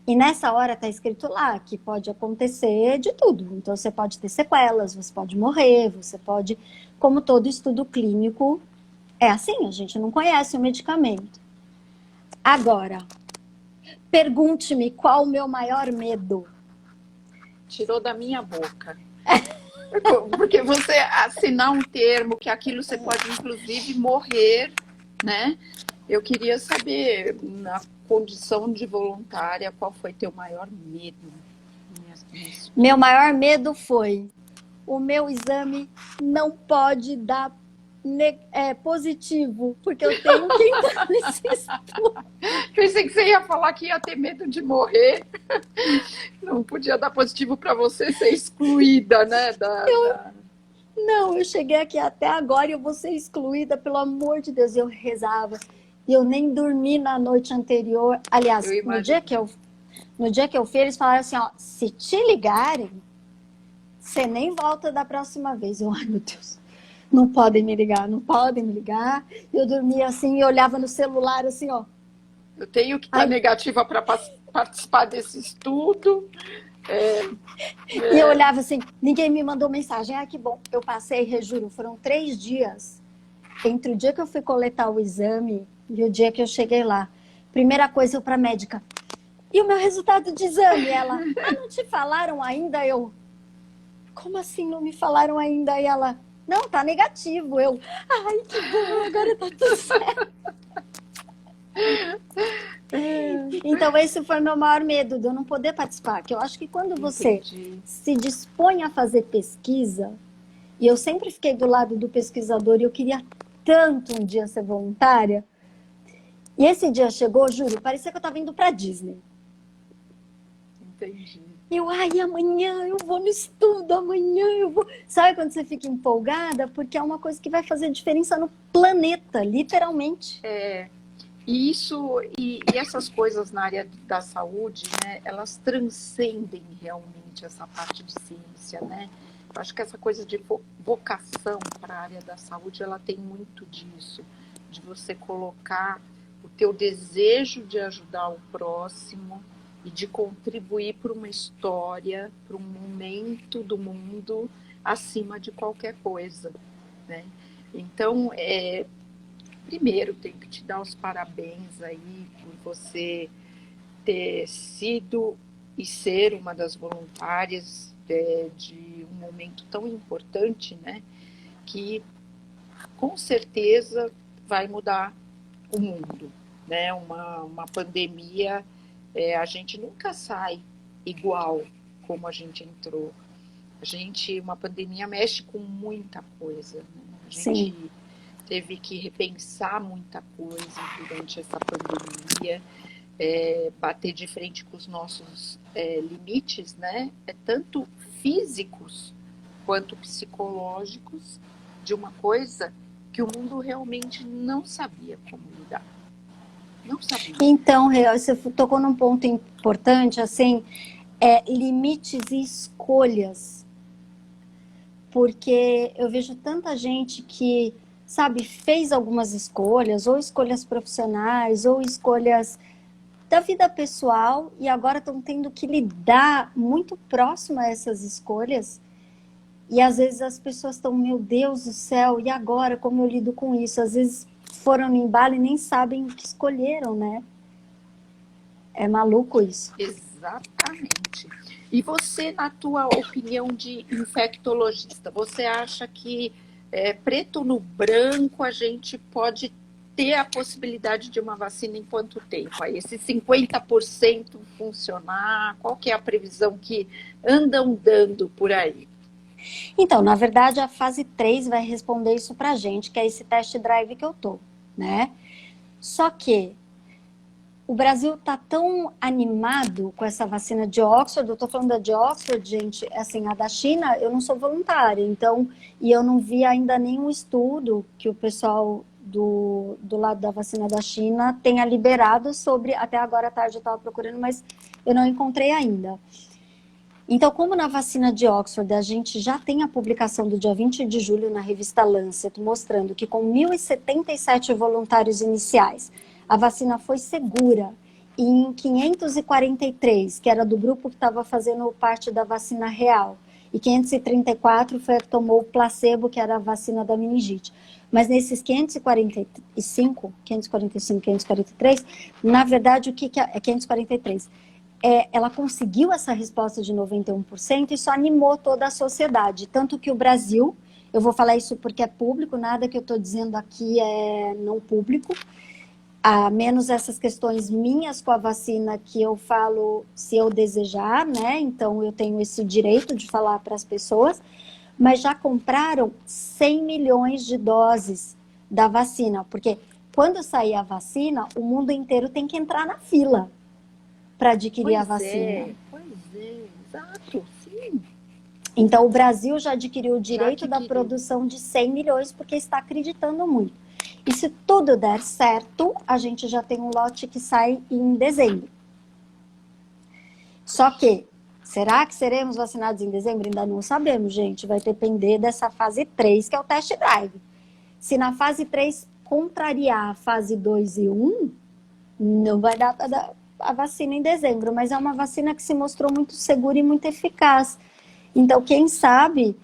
E nessa hora está escrito lá que pode acontecer de tudo. Então, você pode ter sequelas, você pode morrer, você pode... Como todo estudo clínico, é assim, a gente não conhece o medicamento. Agora, pergunte-me qual o meu maior medo. Tirou da minha boca. Porque você assinar um termo que aquilo você pode, inclusive, morrer, né? Eu queria saber, na condição de voluntária, qual foi teu maior medo? Meu maior medo foi: o meu exame não pode dar positivo, porque eu tenho que entrar nesse estudo. Pensei que você ia falar que ia ter medo de morrer. Não podia dar positivo para você ser excluída, né? Não, eu cheguei aqui até agora e eu vou ser excluída, pelo amor de Deus. Eu rezava. E eu nem dormi na noite anterior. Aliás, no dia que eu fui, eles falaram assim, ó, se te ligarem, você nem volta da próxima vez. Eu, ai, meu Deus, não podem me ligar, não podem me ligar. Eu dormia assim e olhava no celular assim, ó. Eu tenho que estar negativa para participar desse estudo. E eu olhava assim, ninguém me mandou mensagem. Ah, que bom. Eu passei, rejuro, foram 3 dias entre o dia que eu fui coletar o exame e o dia que eu cheguei lá. Primeira coisa, eu para a médica. E o meu resultado de exame? Ela, não te falaram ainda? Eu, como assim não me falaram ainda? E ela, não, tá negativo. Eu, ai, que bom, agora tá tudo certo. Então esse foi o meu maior medo, de eu não poder participar. Que eu acho que quando você se dispõe a fazer pesquisa, e eu sempre fiquei do lado do pesquisador e eu queria tanto um dia ser voluntária, e esse dia chegou, juro, parecia que eu estava indo para Disney. Entendi. Eu, ai, amanhã eu vou no estudo, amanhã eu vou... Sabe quando você fica empolgada? Porque é uma coisa que vai fazer diferença no planeta, literalmente. E essas coisas na área da saúde, né, elas transcendem realmente essa parte de ciência, né? Eu acho que essa coisa de vocação para a área da saúde, ela tem muito disso, de você colocar o teu desejo de ajudar o próximo e de contribuir para uma história, para um momento do mundo acima de qualquer coisa, né? Então, primeiro, tenho que te dar os parabéns aí por você ter sido e ser uma das voluntárias de um momento tão importante, né? Que com certeza vai mudar o mundo, né? Uma pandemia, a gente nunca sai igual como a gente entrou. Uma pandemia mexe com muita coisa, né? A gente Sim. teve que repensar muita coisa durante essa pandemia, bater de frente com os nossos limites, né? Tanto físicos quanto psicológicos, de uma coisa que o mundo realmente não sabia como lidar. Não sabia. Então, você tocou num ponto importante, assim, limites e escolhas. Porque eu vejo tanta gente que, sabe, fez algumas escolhas, ou escolhas profissionais, ou escolhas da vida pessoal, e agora estão tendo que lidar muito próximo a essas escolhas. E às vezes as pessoas estão, meu Deus do céu, e agora como eu lido com isso? Às vezes foram no embalo e nem sabem o que escolheram, né? É maluco isso. Exatamente. E você, na tua opinião de infectologista, você acha que preto no branco a gente pode ter a possibilidade de uma vacina em quanto tempo? Aí, esse 50% funcionar, qual que é a previsão que andam dando por aí? Então, na verdade, a fase 3 vai responder isso pra gente, que é esse test drive que eu tô, né? Só que o Brasil tá tão animado com essa vacina de Oxford, eu tô falando da de Oxford, gente, assim, a da China, eu não sou voluntária, então, e eu não vi ainda nenhum estudo que o pessoal do lado da vacina da China tenha liberado sobre, até agora à tarde eu estava procurando, mas eu não encontrei ainda. Então, como na vacina de Oxford a gente já tem a publicação do dia 20 de julho na revista Lancet, mostrando que com 1.077 voluntários iniciais, a vacina foi segura, e em 543, que era do grupo que estava fazendo parte da vacina real, e 534 foi a que tomou o placebo, que era a vacina da meningite. Mas nesses 545, 543, na verdade, o que é 543? Ela conseguiu essa resposta de 91% e isso animou toda a sociedade. Tanto que o Brasil, eu vou falar isso porque é público, nada que eu estou dizendo aqui é não público, a menos essas questões minhas com a vacina que eu falo se eu desejar, né? Então eu tenho esse direito de falar para as pessoas, mas já compraram 100 milhões de doses da vacina, porque quando sair a vacina, o mundo inteiro tem que entrar na fila para adquirir a vacina. Pois é, exato, sim. Então, o Brasil já adquiriu o direito da produção de 100 milhões porque está acreditando muito. E se tudo der certo, a gente já tem um lote que sai em dezembro. Só que, será que seremos vacinados em dezembro? Ainda não sabemos, gente. Vai depender dessa fase 3, que é o test drive. Se na fase 3 contrariar a fase 2 e 1, não vai dar para dar a vacina em dezembro, mas é uma vacina que se mostrou muito segura e muito eficaz. Então, quem sabe,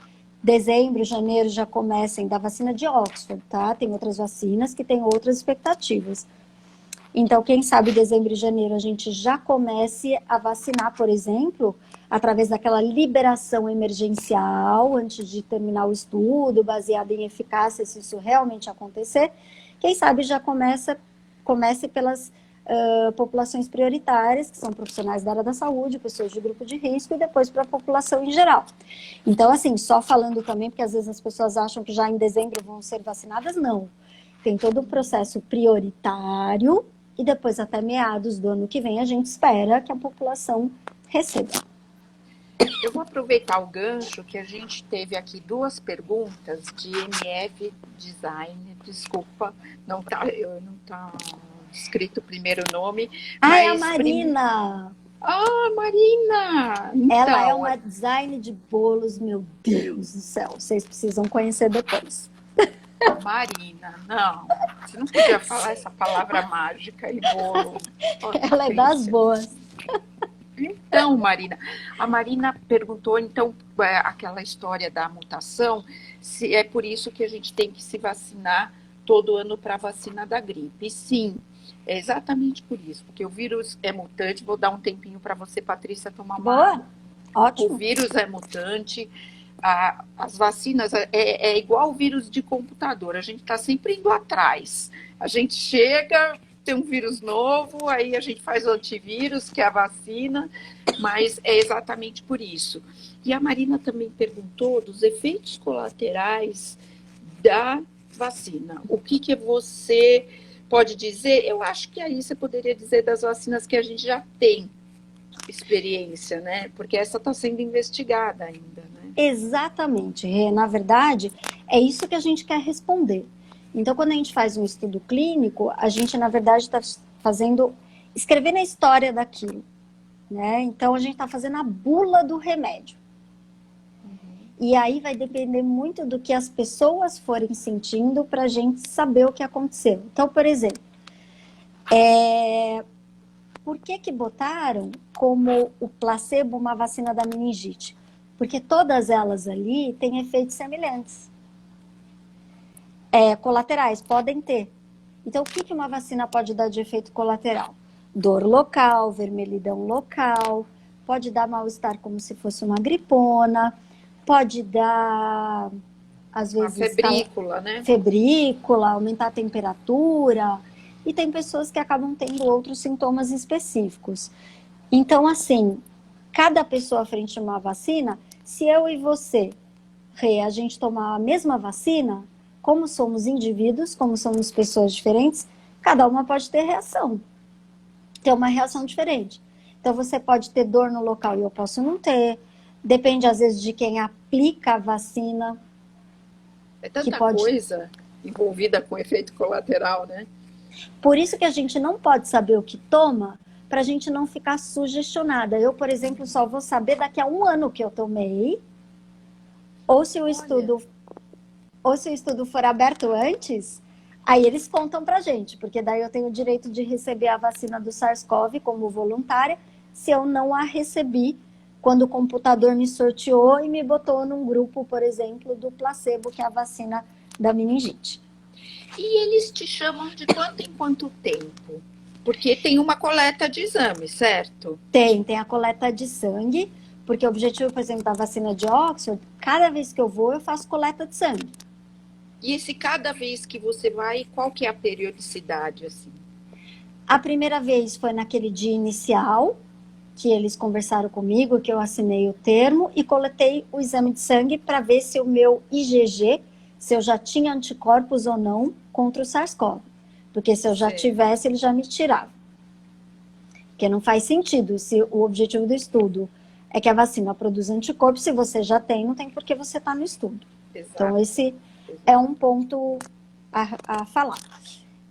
dezembro, janeiro já comecem da vacina de Oxford, tá? Tem outras vacinas que têm outras expectativas. Então, quem sabe, dezembro e janeiro a gente já comece a vacinar, por exemplo, através daquela liberação emergencial, antes de terminar o estudo, baseado em eficácia, se isso realmente acontecer. Quem sabe já comece pelas populações prioritárias, que são profissionais da área da saúde, pessoas de grupo de risco, e depois para a população em geral. Então, assim, só falando também, porque às vezes as pessoas acham que já em dezembro vão ser vacinadas, não. Tem todo um processo prioritário, e depois até meados do ano que vem a gente espera que a população receba. Eu vou aproveitar o gancho que a gente teve aqui 2 perguntas de MF Design, desculpa, não tá escrito o primeiro nome. Ah, é a Marina! Ah, Marina! Então, ela é uma design de bolos, meu Deus do céu, vocês precisam conhecer depois. Marina, não. Você não podia falar essa palavra mágica e bolo. Ó, Ela é das Patrícia. boas. Então, Marina, a Marina perguntou, então, aquela história da mutação, se é por isso que a gente tem que se vacinar todo ano para a vacina da gripe. E sim, é exatamente por isso, porque o vírus é mutante. Vou dar um tempinho para você, Patrícia, tomar uma Boa, água. O ótimo. vírus é mutante, as vacinas é igual o vírus de computador, a gente está sempre indo atrás. A gente chega, tem um vírus novo, aí a gente faz o antivírus, que é a vacina, mas é exatamente por isso. E a Marina também perguntou dos efeitos colaterais da vacina. O que você pode dizer? Eu acho que aí você poderia dizer das vacinas que a gente já tem experiência, né? Porque essa está sendo investigada ainda, né? Exatamente, Rê. Na verdade, é isso que a gente quer responder. Então, quando a gente faz um estudo clínico, a gente, na verdade, está escrevendo a história daquilo, né? Então, a gente está fazendo a bula do remédio. E aí vai depender muito do que as pessoas forem sentindo para a gente saber o que aconteceu. Então, por exemplo, por que botaram como o placebo uma vacina da meningite? Porque todas elas ali têm efeitos semelhantes. Colaterais, podem ter. Então, o que uma vacina pode dar de efeito colateral? Dor local, vermelhidão local, pode dar mal-estar como se fosse uma gripona, pode dar, às Uma vezes, febrícula, né? febrícula, aumentar a temperatura, e tem pessoas que acabam tendo outros sintomas específicos. Então, assim, cada pessoa frente a uma vacina, se eu e você, Rê, a gente tomar a mesma vacina, como somos indivíduos, como somos pessoas diferentes, cada uma pode ter reação, ter uma reação diferente. Então, você pode ter dor no local e eu posso não ter. Depende, às vezes, de quem aplica a vacina. É tanta coisa envolvida com efeito colateral, né? Por isso que a gente não pode saber o que toma, para a gente não ficar sugestionada. Eu, por exemplo, só vou saber daqui a 1 ano que eu tomei, ou se o estudo for aberto antes, aí eles contam pra gente, porque daí eu tenho o direito de receber a vacina do SARS-CoV como voluntária, se eu não a recebi quando o computador me sorteou e me botou num grupo, por exemplo, do placebo, que é a vacina da meningite. E eles te chamam de quanto em quanto tempo? Porque tem uma coleta de exame, certo? Tem a coleta de sangue, porque o objetivo, por exemplo, da vacina de Oxford, cada vez que eu vou, eu faço coleta de sangue. E esse cada vez que você vai, qual que é a periodicidade, assim? A primeira vez foi naquele dia inicial, que eles conversaram comigo, que eu assinei o termo e coletei o exame de sangue para ver se o meu IgG, se eu já tinha anticorpos ou não contra o SARS-CoV. Porque se eu já tivesse, ele já me tirava. Porque não faz sentido, se o objetivo do estudo é que a vacina produza anticorpos, se você já tem, não tem por que você estar no estudo. Exato. Então, esse é um ponto a falar.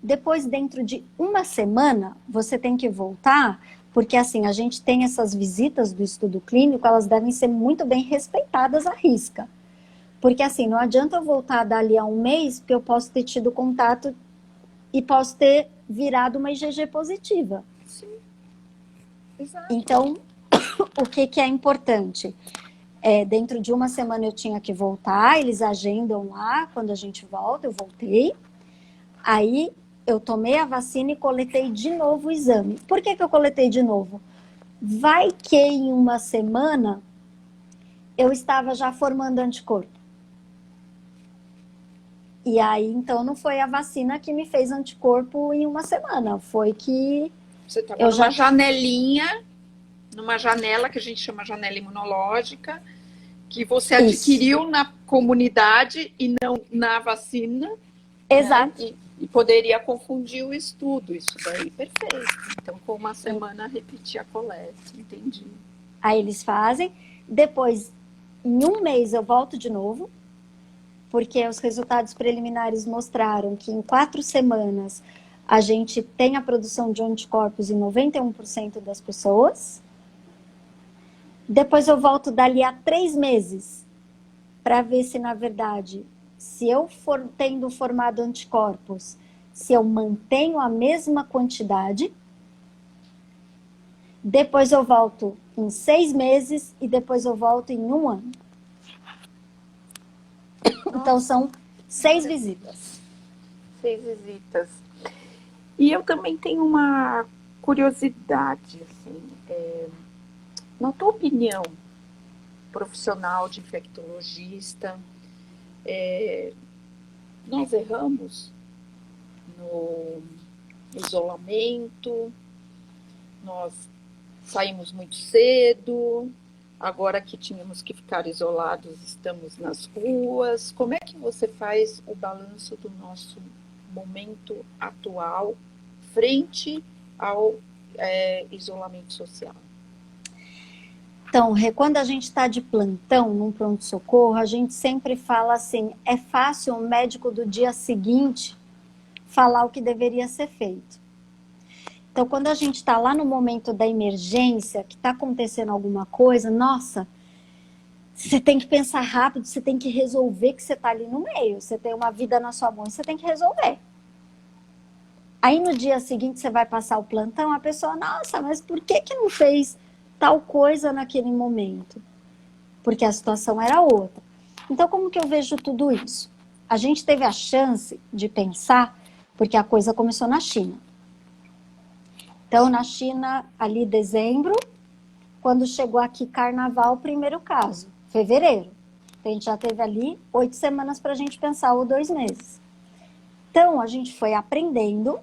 Depois, dentro de 1 semana, você tem que voltar, porque assim, a gente tem essas visitas do estudo clínico, elas devem ser muito bem respeitadas à risca. Porque assim, não adianta eu voltar dali a 1 mês, porque eu posso ter tido contato e posso ter virado uma IgG positiva. Sim. Exato. Então, o que é importante? Dentro de 1 semana eu tinha que voltar, eles agendam lá, quando a gente volta, eu voltei. Aí eu tomei a vacina e coletei de novo o exame. Por que eu coletei de novo? Vai que em 1 semana eu estava já formando anticorpo. E aí, então, não foi a vacina que me fez anticorpo em 1 semana. Foi que você estava numa janelinha, numa janela que a gente chama janela imunológica, que você adquiriu na comunidade e não na vacina. Exato. Né? E poderia confundir o estudo, isso daí, perfeito. Então, com 1 semana, repetir a coleta, entendi. Aí eles fazem, depois, em 1 mês eu volto de novo, porque os resultados preliminares mostraram que em 4 semanas a gente tem a produção de anticorpos em 91% das pessoas. Depois eu volto dali a 3 meses para ver se, na verdade, se eu for tendo formado anticorpos, se eu mantenho a mesma quantidade, depois eu volto em 6 meses e depois eu volto em 1 ano. Então, são 6 visitas. 6 visitas. E eu também tenho uma curiosidade, assim, na tua opinião, profissional de infectologista, nós erramos no isolamento, nós saímos muito cedo, agora que tínhamos que ficar isolados, estamos nas ruas. Como é que você faz o balanço do nosso momento atual frente ao isolamento social? Então, quando a gente está de plantão num pronto-socorro, a gente sempre fala assim, é fácil o médico do dia seguinte falar o que deveria ser feito. Então, quando a gente está lá no momento da emergência, que está acontecendo alguma coisa, nossa, você tem que pensar rápido, você tem que resolver que você está ali no meio, você tem uma vida na sua mão e você tem que resolver. Aí no dia seguinte você vai passar o plantão, a pessoa, nossa, mas por que não fez tal coisa naquele momento? Porque a situação era outra. Então, como que eu vejo tudo isso? A gente teve a chance de pensar, porque a coisa começou na China. Então, na China, ali dezembro, quando chegou aqui carnaval, o primeiro caso, fevereiro. Então, a gente já teve ali 8 semanas para a gente pensar, ou 2 meses. Então, a gente foi aprendendo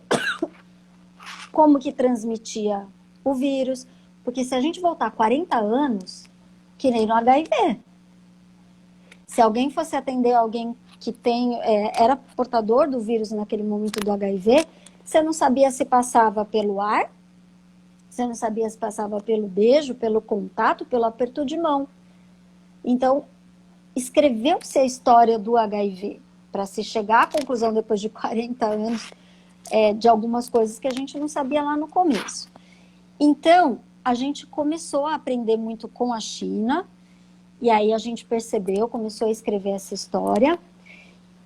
como que transmitia o vírus, porque se a gente voltar 40 anos, que nem no HIV, se alguém fosse atender alguém que era portador do vírus naquele momento do HIV, você não sabia se passava pelo ar, você não sabia se passava pelo beijo, pelo contato, pelo aperto de mão. Então, escreveu-se a história do HIV para se chegar à conclusão, depois de 40 anos, de algumas coisas que a gente não sabia lá no começo. Então, a gente começou a aprender muito com a China, e aí a gente percebeu, começou a escrever essa história,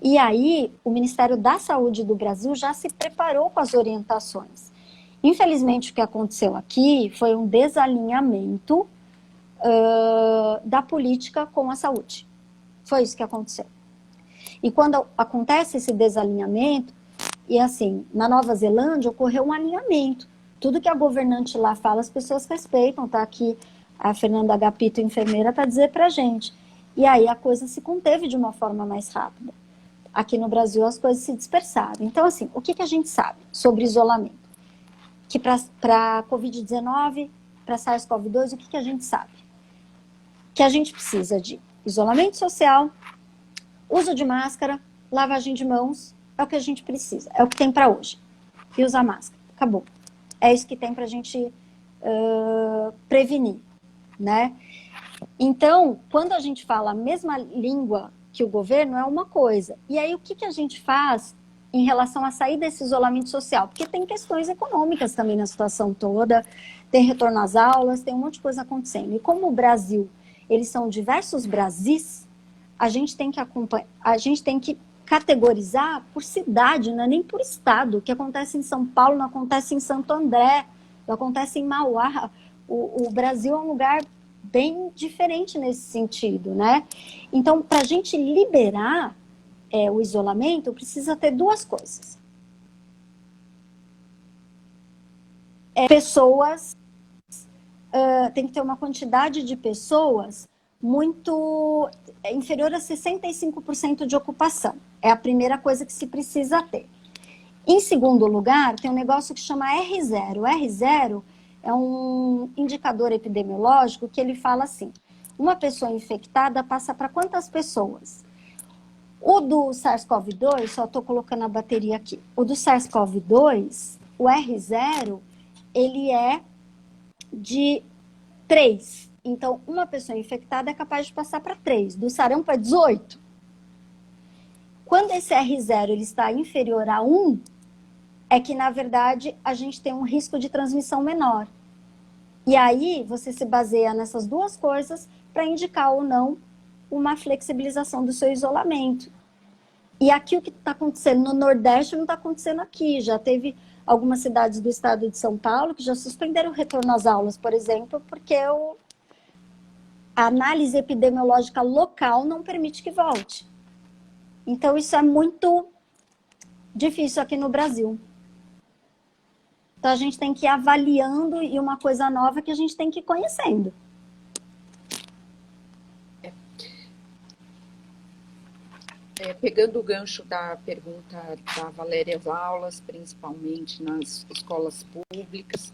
e aí o Ministério da Saúde do Brasil já se preparou com as orientações. Infelizmente, o que aconteceu aqui foi um desalinhamento da política com a saúde. Foi isso que aconteceu. E quando acontece esse desalinhamento, e assim, na Nova Zelândia ocorreu um alinhamento. Tudo que a governante lá fala, as pessoas respeitam, tá aqui a Fernanda Agapito, enfermeira, para dizer pra gente. E aí a coisa se conteve de uma forma mais rápida. Aqui no Brasil as coisas se dispersaram. Então, assim, o que a gente sabe sobre isolamento? Que para Covid-19, para SARS-CoV-2, o que a gente sabe? Que a gente precisa de isolamento social, uso de máscara, lavagem de mãos, é o que a gente precisa, é o que tem para hoje. E usar máscara, acabou. É isso que tem para a gente prevenir, né? Então, quando a gente fala a mesma língua que o governo, é uma coisa. E aí, o que a gente faz em relação a sair desse isolamento social? Porque tem questões econômicas também na situação toda, tem retorno às aulas, tem um monte de coisa acontecendo. E como o Brasil, eles são diversos Brasis, a gente tem que acompanhar, a gente tem que categorizar por cidade, não é nem por estado. O que acontece em São Paulo não acontece em Santo André, não acontece em Mauá. O Brasil é um lugar bem diferente nesse sentido, né? Então, para a gente liberar o isolamento, precisa ter 2 coisas. Pessoas, tem que ter uma quantidade de pessoas muito inferior a 65% de ocupação. É a primeira coisa que se precisa ter. Em segundo lugar, tem um negócio que chama R0. O R0 é um indicador epidemiológico que ele fala assim, uma pessoa infectada passa para quantas pessoas? O do SARS-CoV-2, só estou colocando a bateria aqui, o do SARS-CoV-2, o R0, ele é de 3. Então, uma pessoa infectada é capaz de passar para 3. Do sarampo é 18. Quando esse R0 ele está inferior a 1, é que, na verdade, a gente tem um risco de transmissão menor. E aí, você se baseia nessas 2 coisas para indicar ou não uma flexibilização do seu isolamento. E aqui o que está acontecendo no Nordeste não está acontecendo aqui. Já teve algumas cidades do estado de São Paulo que já suspenderam o retorno às aulas, por exemplo, porque a análise epidemiológica local não permite que volte. Então, isso é muito difícil aqui no Brasil. Então, a gente tem que ir avaliando e uma coisa nova que a gente tem que ir conhecendo. Pegando o gancho da pergunta da Valéria, as aulas, principalmente nas escolas públicas,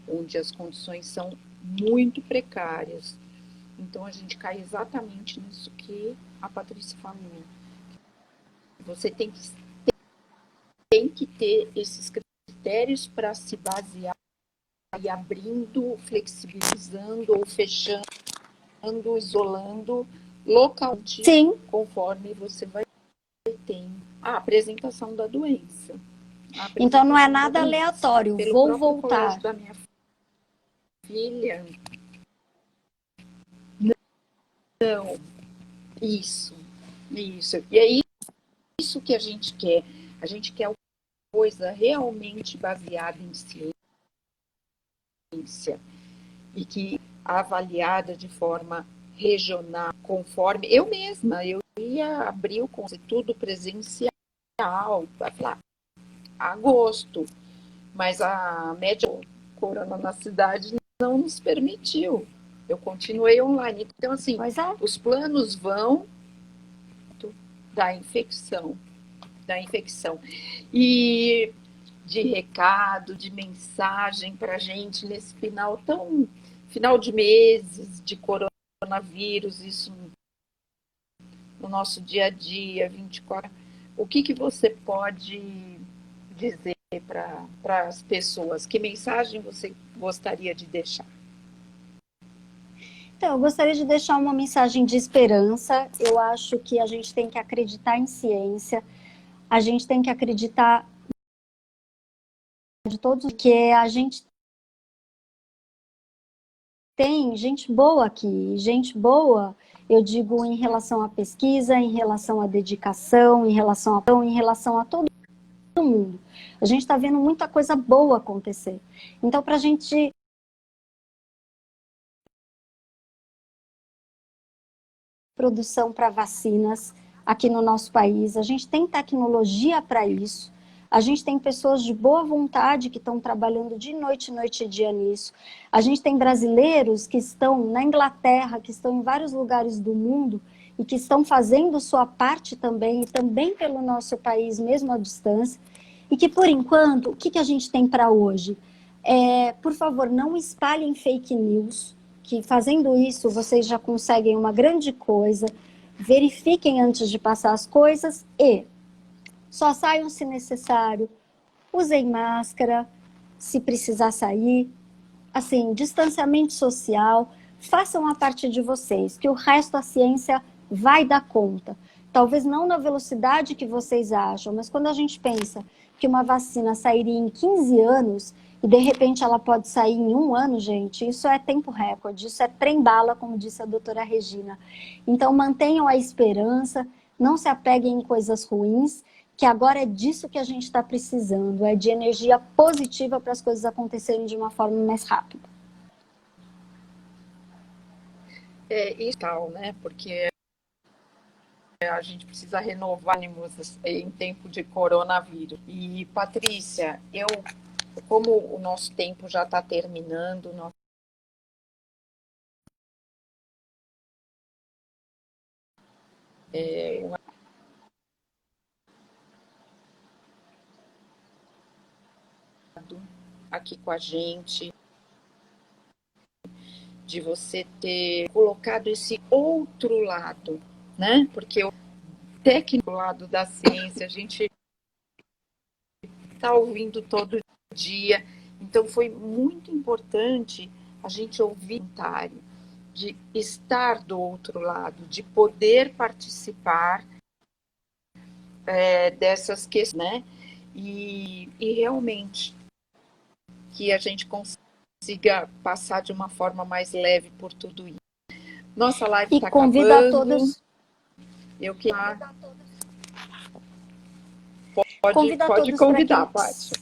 onde as condições são muito precárias. Então, a gente cai exatamente nisso que a Patrícia falou. Você tem que ter esses critérios para se basear e abrindo, flexibilizando ou fechando, isolando localmente, Sim. conforme você vai ter a apresentação da doença. Então não é nada aleatório, pelo vou próprio voltar. colégio da minha filha. Não, isso. E é isso que a gente quer. A gente quer coisa realmente baseada em ciência e que avaliada de forma regional, conforme eu mesma, eu ia abrir o curso tudo presencial, vai falar agosto, mas a média corona na cidade não nos permitiu. Eu continuei online. Então, assim, os planos vão da infecção. E de recado, de mensagem para a gente nesse final de meses de coronavírus, isso no nosso dia a dia, 24. O que você pode dizer para as pessoas? Que mensagem você gostaria de deixar? Então, eu gostaria de deixar uma mensagem de esperança. Eu acho que a gente tem que acreditar em ciência, a gente tem que acreditar de todos, que a gente tem gente boa aqui, gente boa, eu digo em relação à pesquisa, em relação à dedicação, em relação a todo mundo. A gente está vendo muita coisa boa acontecer. Então, para a gente produção para vacinas aqui no nosso país, a gente tem tecnologia para isso, a gente tem pessoas de boa vontade que estão trabalhando de noite e dia nisso, a gente tem brasileiros que estão na Inglaterra, que estão em vários lugares do mundo e que estão fazendo sua parte também, e também pelo nosso país, mesmo à distância, e que por enquanto, o que a gente tem para hoje? Por favor, não espalhem fake news, que fazendo isso vocês já conseguem uma grande coisa, verifiquem antes de passar as coisas e só saiam se necessário, usem máscara, se precisar sair, assim, distanciamento social, façam a parte de vocês, que o resto a ciência vai dar conta. Talvez não na velocidade que vocês acham, mas quando a gente pensa que uma vacina sairia em 15 anos, e de repente ela pode sair em 1 ano, gente, isso é tempo recorde, isso é trem-bala, como disse a doutora Regina. Então mantenham a esperança, não se apeguem em coisas ruins, que agora é disso que a gente está precisando, é de energia positiva para as coisas acontecerem de uma forma mais rápida. Isso tal, né? Porque a gente precisa renovar ânimos em tempo de coronavírus. E, Patrícia, como o nosso tempo já está terminando, aqui com a gente, de você ter colocado esse outro lado, né? Porque o técnico lado da ciência, a gente está ouvindo todo dia, então foi muito importante a gente ouvir o comentário, de estar do outro lado, de poder participar dessas questões, né? E realmente que a gente consiga passar de uma forma mais leve por tudo isso. Nossa live está acabando. E convido a todos. Eu quero Convido a Pode todos convidar, Paty.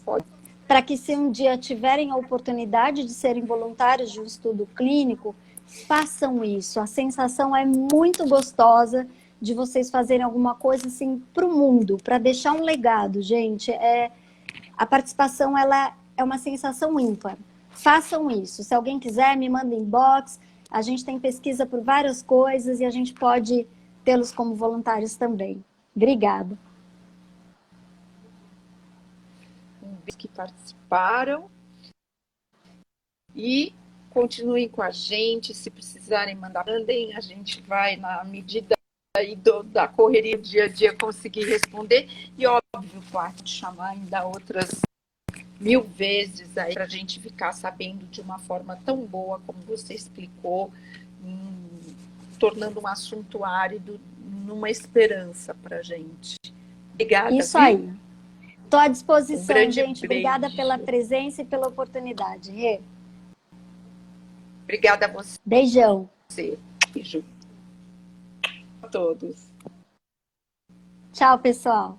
para que, se um dia tiverem a oportunidade de serem voluntários de um estudo clínico, façam isso. A sensação é muito gostosa de vocês fazerem alguma coisa assim para o mundo, para deixar um legado, gente. A participação, ela é uma sensação ímpar. Façam isso. Se alguém quiser, me manda inbox. A gente tem pesquisa por várias coisas e a gente pode tê-los como voluntários também. Obrigada. Que participaram e continuem com a gente. Se precisarem mandar, mandem. A gente vai, na medida aí da correria do dia a dia, conseguir responder. E óbvio, pode chamar ainda outras 1000 vezes aí para a gente ficar sabendo de uma forma tão boa como você explicou, tornando um assunto árido numa esperança para a gente. Obrigada. Isso aí. Estou à disposição, gente. Beijo. Obrigada pela presença e pela oportunidade. Rê. Obrigada a você. Beijão. Beijo a todos. Tchau, pessoal.